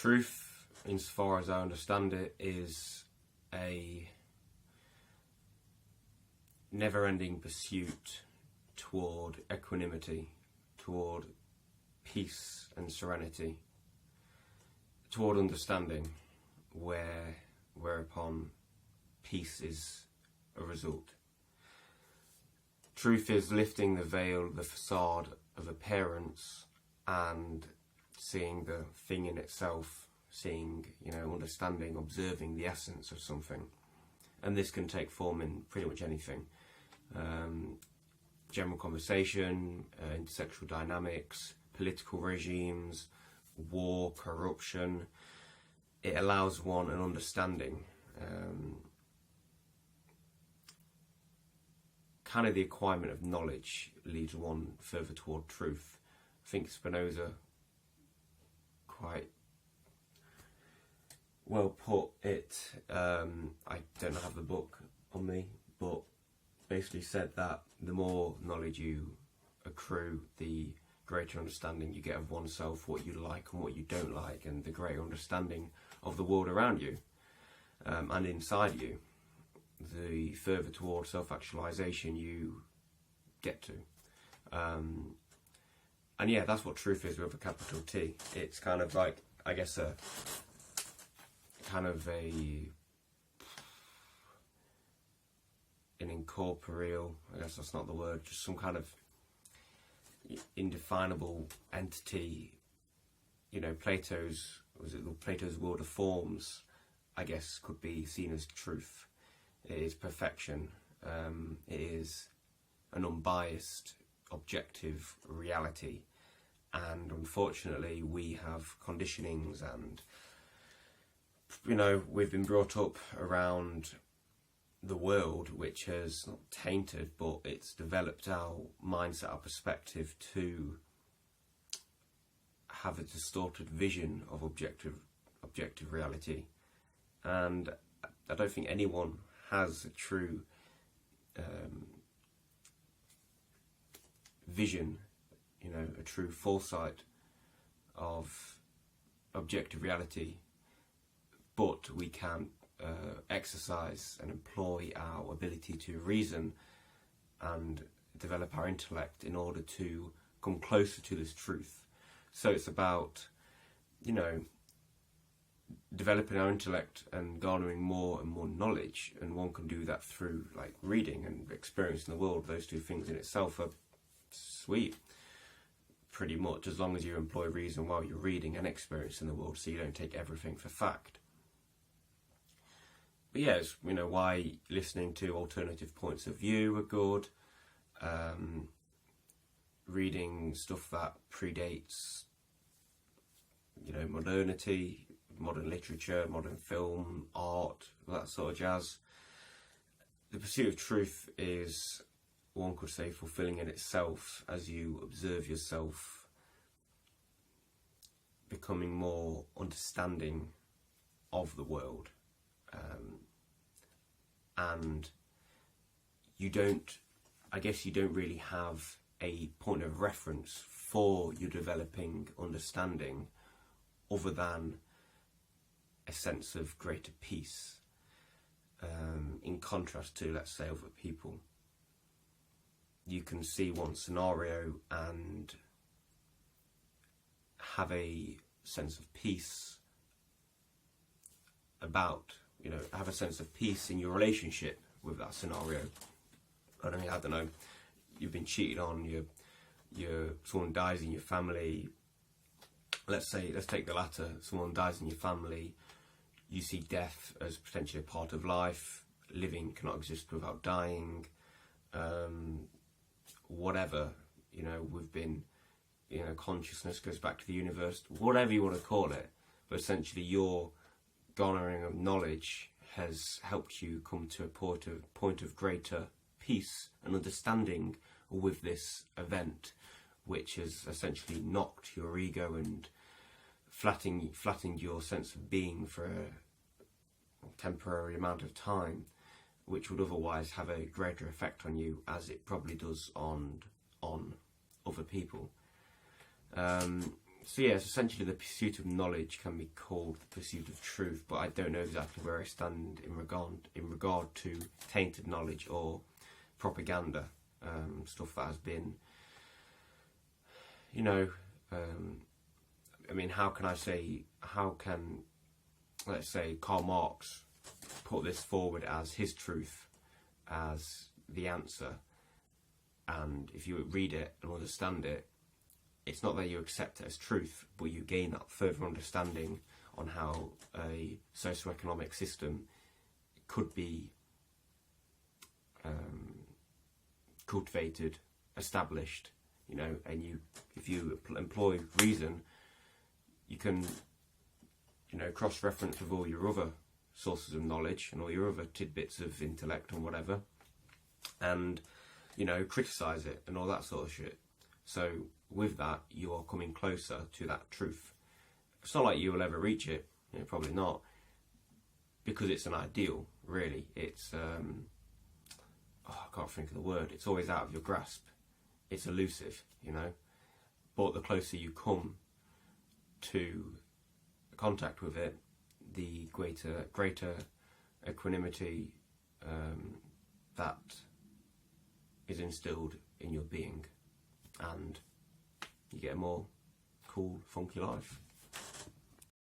Truth, insofar as I understand it, is a never-ending pursuit toward equanimity, toward peace and serenity, toward understanding, whereupon peace is a result. Truth is lifting the veil, the facade of appearance, and seeing the thing in itself, seeing, understanding, observing the essence of something. And this can take form in pretty much anything. General conversation, intersexual dynamics, political regimes, war, corruption. It allows one an understanding. Kind of the acquirement of knowledge leads one further toward truth. I think Spinoza quite well put it. I don't have the book on me, but basically said that the more knowledge you accrue, the greater understanding you get of oneself, what you like and what you don't like, and the greater understanding of the world around you and inside you, the further towards self-actualization you get to. And yeah, that's what truth is with a capital T. It's kind of like, I guess, an incorporeal, I guess that's not the word, just some kind of indefinable entity. Plato's world of forms, I guess, could be seen as truth. It is perfection. It is an unbiased, objective reality. And unfortunately, we have conditionings and, we've been brought up around the world, which has not tainted, but it's developed our mindset, our perspective to have a distorted vision of objective reality. And I don't think anyone has a true vision, a true foresight of objective reality, but we can exercise and employ our ability to reason and develop our intellect in order to come closer to this truth. So it's about, developing our intellect and garnering more and more knowledge, and one can do that through like reading and experiencing the world. Those two things in itself are sweet, pretty much, as long as you employ reason while you're reading and experiencing the world, so you don't take everything for fact. But yeah, it's, why listening to alternative points of view are good. Reading stuff that predates, modernity, modern literature, modern film, art, that sort of jazz. The pursuit of truth is, one could say, fulfilling in itself as you observe yourself, becoming more understanding of the world. And you don't really have a point of reference for your developing understanding other than a sense of greater peace, in contrast to, let's say, other people. You can see one scenario and have a sense of peace have a sense of peace in your relationship with that scenario. I don't know, you've been cheated on, someone dies in your family. Let's take the latter, someone dies in your family, you see death as potentially a part of life, living cannot exist without dying, whatever, we've been, consciousness goes back to the universe, whatever you want to call it, but essentially your garnering of knowledge has helped you come to a point of greater peace and understanding with this event, which has essentially knocked your ego and flattened your sense of being for a temporary amount of time, which would otherwise have a greater effect on you, as it probably does on other people. So yes, essentially the pursuit of knowledge can be called the pursuit of truth, but I don't know exactly where I stand in regard to tainted knowledge or propaganda, stuff that has been, you know, I mean, how can, let's say, Karl Marx put this forward as his truth, as the answer, and if you read it and understand it, it's not that you accept it as truth, but you gain that further understanding on how a socio-economic system could be cultivated, established, you know, and if you employ reason, you can, you know, cross-reference with all your other sources of knowledge and all your other tidbits of intellect and whatever, and, you know, criticise it and all that sort of shit. So with that, you are coming closer to that truth. It's not like you will ever reach it, you know, probably not, because it's an ideal, really. It's, I can't think of the word, it's always out of your grasp. It's elusive, you know, but the closer you come to contact with it, the greater equanimity that is instilled in your being, and you get a more cool, funky life.